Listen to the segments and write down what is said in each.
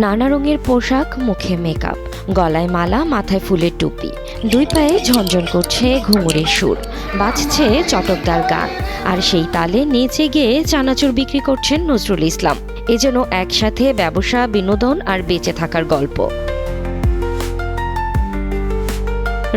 নানা রঙের পোশাক, মুখে মেকআপ, গলায় মালা, মাথায় ফুলের টুপি, দুই পায়ে ঝনঝন করছে ঘুঙুরের সুর, বাজছে চটকদার গান, আর সেই তালে নেচে গিয়ে চানাচুর বিক্রি করছেন নজরুল ইসলাম। এ যেন একসাথে ব্যবসা, বিনোদন আর বেঁচে থাকার গল্প।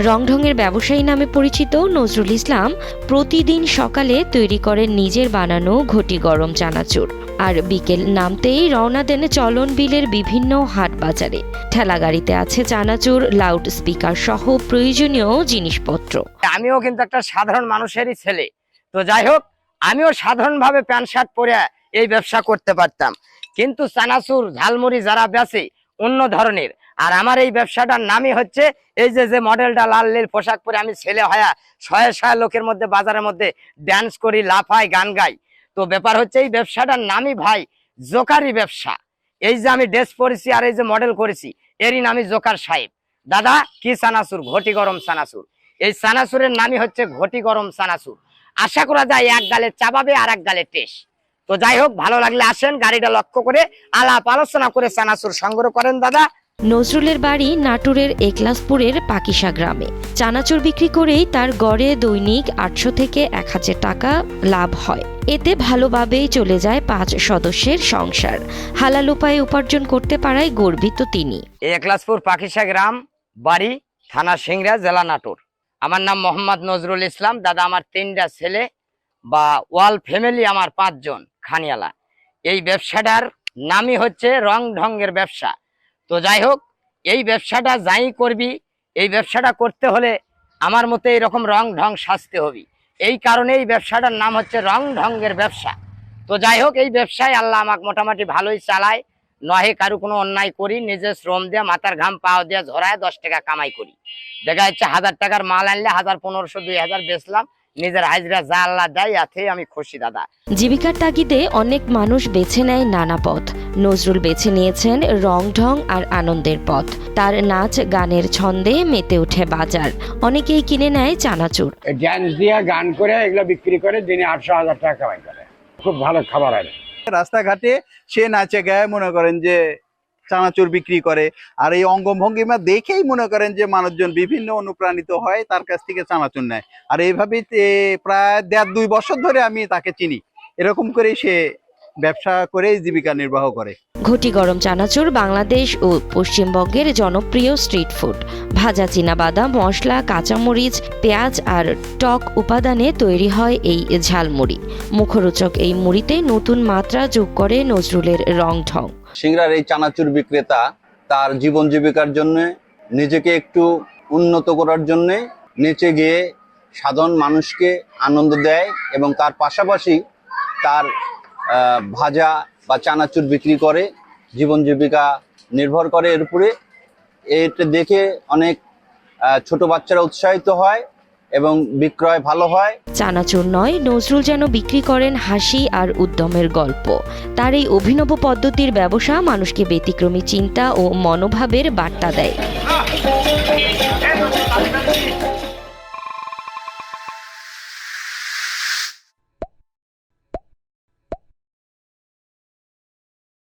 রংঢংয়ের ব্যবসায়ী নামে পরিচিত নজরুল ইসলাম প্রতিদিন সকালে তৈরি করেন নিজের বানানো ঘটি গরম চানাচুর, আর বিকেল নামতেই রওনা দেন চলন বিলের বিভিন্ন হাট বাজারে। ঠেলাগাড়িতে আছে চানাচুর, লাউড স্পিকার সহ প্রয়োজনীয় জিনিসপত্র। আমিও কিন্তু একটা সাধারণ মানুষেরই ছেলে, তো যাই হোক আমিও সাধারণভাবে প্যান্ট শার্ট পরে এই ব্যবসা করতে পারতাম, কিন্তু চানাচুর ঝালমুড়ি যারা বেচে অন্য ধরনের। আর আমার এই ব্যবসাটার নামই হচ্ছে এই যে মডেলটা লাল নীল পোশাক পরে আমি ছেলে হয়া শয়ে শয়ে লোকের মধ্যে বাজারের মধ্যে ড্যান্স করি, লাফাই, গান গাই। তো ব্যাপার হচ্ছে এই ব্যবসাটার নামই ভাই জোকারি ব্যবসা। এই যে আমি ড্রেস পরেছি আর এই যে মডেল করেছি এরই নামই জোকার সাহেব। দাদা কি চানাচুর? ঘটি গরম চানাচুর। এই চানাচুরের নামই হচ্ছে ঘটি গরম চানাচুর। আশা করা যায় এক গালে চাবাবে আর এক গালে টেস্ট। তো যাই হোক, ভালো লাগলে আসেন, গাড়িটা লক্ষ্য করে আলাপ আলোচনা করে চানাচুর সংগ্রহ করেন। দাদা নজরুলের বাড়ি নাটোরের একলাসপুরের পাকিশা গ্রামে। চানাচুর বিক্রি করেই তার গড়ে দৈনিক 800 থেকে 1000 টাকা লাভ হয়। এতে ভালোভাবেই চলে যায় 5 সদস্যের সংসার। হালাল উপায়ে উপার্জন করতে পারায় গর্বিত তিনি। একলাসপুর পাকিশা গ্রাম, বাড়ি থানা সিংড়া, জেলা নাটোর। আমার নাম মোহাম্মদ নজরুল ইসলাম। দাদা আমার 3টা ছেলে বা ওয়াল ফ্যামিলি আমার 5 জন খানিয়ালা। এই ব্যবসাটার নামই হচ্ছে রং ঢঙ্গের ব্যবসা। তো যাই হোক, এই ব্যবসাটা যাই করবি, এই ব্যবসাটা করতে হলে আমার মতে এরকম রং ঢং সাজতে হবে। এই কারণে এই ব্যবসাটার নাম হচ্ছে রং ঢঙ্গের ব্যবসা। তো যাই হোক, এই ব্যবসায় আল্লাহ আমাকে মোটামুটি ভালোই চালায়। নহে কারো কোনো অন্যায় করি, নিজের শ্রম দিয়ে মাথার ঘাম পাও দিয়ে ঝরায় 10 টাকা কামাই করি। দেখা যাচ্ছে 1000 টাকার মাল আনলে 1000, 1500, 2000 বেচলাম। নিজের হাজিরা যা আল্লাহ দেয় এতে আমি খুশি। দাদা জীবিকার তাগিদে অনেক মানুষ বেছে নেয় নানা পথ। নজরুল বেছে নিয়েছেন রং ঢং আর আনন্দের পথ। তার নাচ গানের ছন্দে মেতে ওঠে বাজার। অনেকেই কিনে নেয় চানাচুর। ড্যান্স দিয়ে গান করে এগুলো বিক্রি করে দিনে 800-1000 টাকা কামাই করে। খুব ভালো খাবার হয়। রাস্তাঘাটে সে নাচে গায়ে মনে করেন যে চানাচুর বিক্রি করে, আর এই অঙ্গভঙ্গিমা দেখেই মনে করেন যে মানুষজন বিভিন্ন অনুপ্রাণিত হয়, তার কাছ থেকে চানাচুর নেয়। আর এইভাবেই প্রায় 1.5-2 বছর ধরে আমি তাকে চিনি। এরকম করেই সে ব্যবসা করে জীবিকা নির্বাহ করে। ঘটি গরম চানাচুর বাংলাদেশ ও পশ্চিমবঙ্গের জনপ্রিয় স্ট্রিট ফুড। ভাজা চীনাবাদাম, মশলা, কাঁচামরিচ, পেঁয়াজ আর টক উপাদানে তৈরি হয় এই ঝালমুড়ি। মুখরোচক এই মুড়িতে নতুন মাত্রা যোগ করে নজরুলের রং ঢং। সিংড়ার এই চানাচুর বিক্রেতা তার জীবন জীবিকার জন্য, নিজেকে একটু উন্নত করার জন্য নেচে গিয়ে সাধারণ মানুষকে আনন্দ দেয় এবং তার পাশাপাশি তার ভাজা বা চানাচুর বিক্রি করে জীবন জীবিকা নির্ভর করে এর উপরে। এটা দেখে অনেক ছোট বাচ্চারা উৎসাহিত হয় এবং বিক্রয় ভালো হয়। চানাচুর নয়, নজরুল যেন বিক্রি করেন হাসি আর উদ্যমের গল্প। তার এই অভিনব পদ্ধতির ব্যবসা মানুষকে ব্যতিক্রমী চিন্তা ও মনোভাবের বার্তা দেয়।